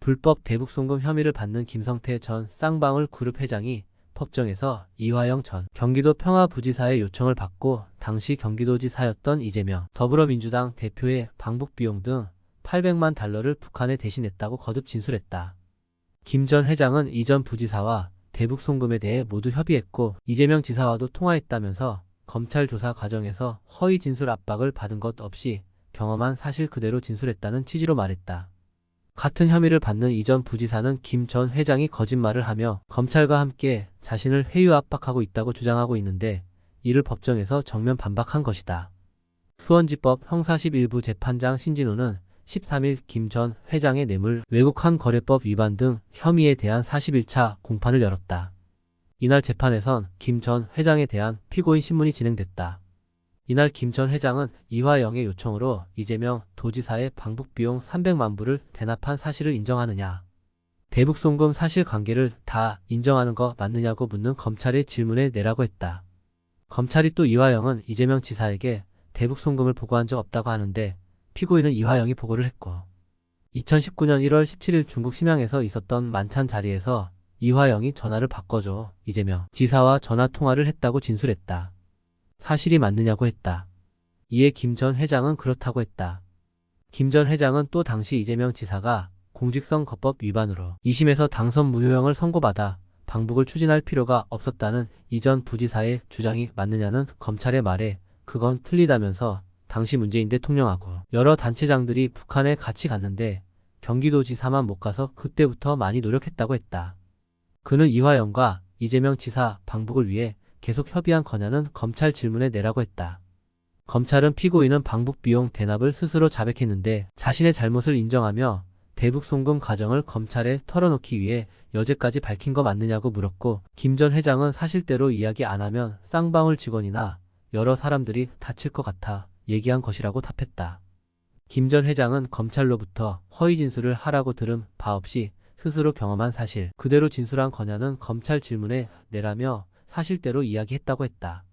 불법 대북송금 혐의를 받는 김성태 전 쌍방울 그룹 회장이 법정에서 이화영 전 경기도 평화부지사의 요청을 받고 당시 경기도지사였던 이재명 더불어민주당 대표의 방북 비용 등 800만 달러를 북한에 대신했다고 거듭 진술했다. 김 전 회장은 이 전 부지사와 대북 송금에 대해 모두 협의했고 이재명 지사와도 통화했다면서 검찰 조사 과정에서 허위 진술 압박을 받은 것 없이 경험한 사실 그대로 진술했다는 취지로 말했다. 같은 혐의를 받는 이 전 부지사는 김 전 회장이 거짓말을 하며 검찰과 함께 자신을 회유 압박하고 있다고 주장하고 있는데 이를 법정에서 정면 반박한 것이다. 수원지법 형사 11부 재판장 신진호는 13일 김 전 회장의 뇌물 외국환 거래법 위반 등 혐의에 대한 41차 공판을 열었다. 이날 재판에선 김 전 회장에 대한 피고인 신문이 진행됐다. 이날 김 전 회장은 이화영의 요청으로 이재명 도지사의 방북 비용 300만 불을 대납한 사실을 인정하느냐, 대북 송금 사실관계를 다 인정하는 거 맞느냐고 묻는 검찰의 질문에 내라고 했다. 검찰이 또 이화영은 이재명 지사에게 대북 송금을 보고한 적 없다고 하는데 피고인은 이화영이 보고를 했고 2019년 1월 17일 중국 심양에서 있었던 만찬 자리에서 이화영이 전화를 바꿔줘 이재명 지사와 전화 통화를 했다고 진술했다. 사실이 맞느냐고 했다. 이에 김 전 회장은 그렇다고 했다. 김 전 회장은 또 당시 이재명 지사가 공직선거법 위반으로 2심에서 당선 무효형을 선고받아 방북을 추진할 필요가 없었다는 이 전 부지사의 주장이 맞느냐는 검찰의 말에 그건 틀리다면서 당시 문재인 대통령하고 여러 단체장들이 북한에 같이 갔는데 경기도지사만 못 가서 그때부터 많이 노력했다고 했다. 그는 이화영과 이재명 지사 방북을 위해 계속 협의한 거냐는 검찰 질문에 내라고 했다. 검찰은 피고인은 방북 비용 대납을 스스로 자백했는데 자신의 잘못을 인정하며 대북 송금 과정을 검찰에 털어놓기 위해 여태까지 밝힌 거 맞느냐고 물었고 김 전 회장은 사실대로 이야기 안 하면 쌍방울 직원이나 여러 사람들이 다칠 것 같아 얘기한 것이라고 답했다. 김 전 회장은 검찰로부터 허위 진술을 하라고 들은 바 없이 스스로 경험한 사실 그대로 진술한 거냐는 검찰 질문에 내라며 사실대로 이야기했다고 했다.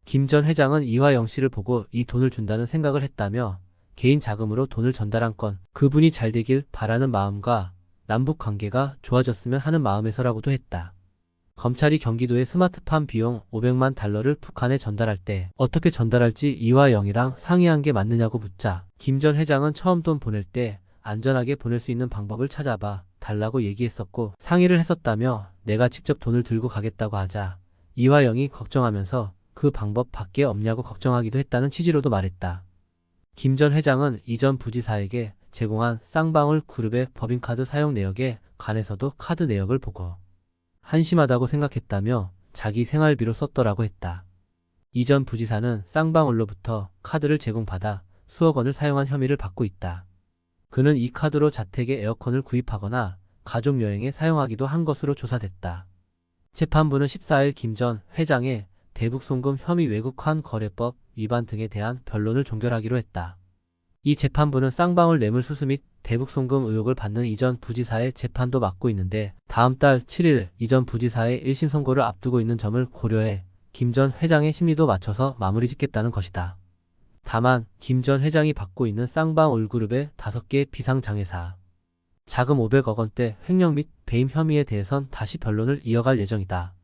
김 전 회장은 이화영 씨를 보고 이 돈을 준다는 생각을 했다며 개인 자금으로 돈을 전달한 건 그분이 잘 되길 바라는 마음과 남북 관계가 좋아졌으면 하는 마음에서라고도 했다. 검찰이 경기도에 스마트팜 비용 500만 달러를 북한에 전달할 때 어떻게 전달할지 이화영이랑 상의한 게 맞느냐고 묻자 김 전 회장은 처음 돈 보낼 때 안전하게 보낼 수 있는 방법을 찾아봐 달라고 얘기했었고 상의를 했었다며 내가 직접 돈을 들고 가겠다고 하자 이화영이 걱정하면서 그 방법 밖에 없냐고 걱정하기도 했다는 취지로도 말했다. 김 전 회장은 이 전 부지사에게 제공한 쌍방울 그룹의 법인카드 사용 내역에 관해서도 카드 내역을 보고 한심하다고 생각했다며 자기 생활비로 썼더라고 했다. 이 전 부지사는 쌍방울로부터 카드를 제공받아 수억 원을 사용한 혐의를 받고 있다. 그는 이 카드로 자택에 에어컨을 구입하거나 가족여행에 사용하기도 한 것으로 조사됐다. 재판부는 14일 김 전 회장의 대북송금 혐의 외국환 거래법 위반 등에 대한 변론을 종결하기로 했다. 이 재판부는 쌍방울 뇌물수수 및 대북송금 의혹을 받는 이 전 부지사의 재판도 맡고 있는데 다음 달 7일 이 전 부지사의 1심 선고를 앞두고 있는 점을 고려해 김 전 회장의 심리도 맞춰서 마무리 짓겠다는 것이다. 다만 김 전 회장이 받고 있는 쌍방울그룹의 5개 비상장애사 자금 500억 원대 횡령 및 배임 혐의에 대해선 다시 변론을 이어갈 예정이다.